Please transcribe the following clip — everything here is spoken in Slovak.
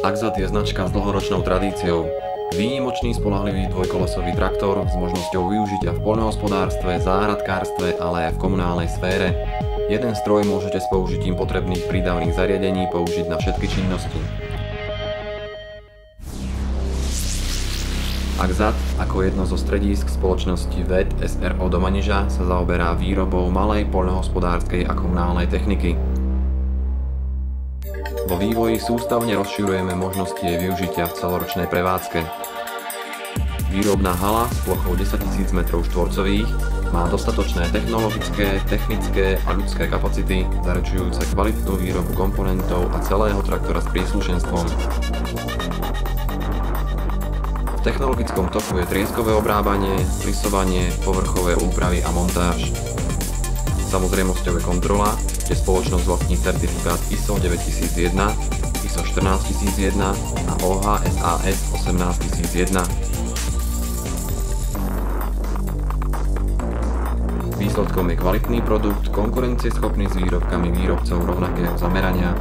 Axat je značka s dlhoročnou tradíciou. Výnimočný spoľahlivý dvojkolesový traktor s možnosťou využitia v poľnohospodárstve, záhradkárstve, ale aj v komunálnej sfére. Jeden stroj môžete s použitím potrebných prídavných zariadení použiť na všetky činnosti. Axat ako jedno zo stredísk spoločnosti VET SRO do Maniža sa zaoberá výrobou malej poľnohospodárskej a komunálnej techniky. Vo vývoji sústavne rozširujeme možnosti jej využitia v celoročnej prevádzke. Výrobná hala s plochou 10 000 m2 má dostatočné technologické, technické a ľudské kapacity, zaručujúce kvalitnú výrobu komponentov a celého traktora s príslušenstvom. V technologickom toku je trieskové obrábanie, lisovanie, povrchové úpravy a montáž. Samozrejmosťou je kontrola, kde spoločnosť vlastní certifikát ISO 9001, ISO 14001 a OHSAS 18001. Výsledkom je kvalitný produkt, konkurencieschopný s výrobkami výrobcov rovnakého zamerania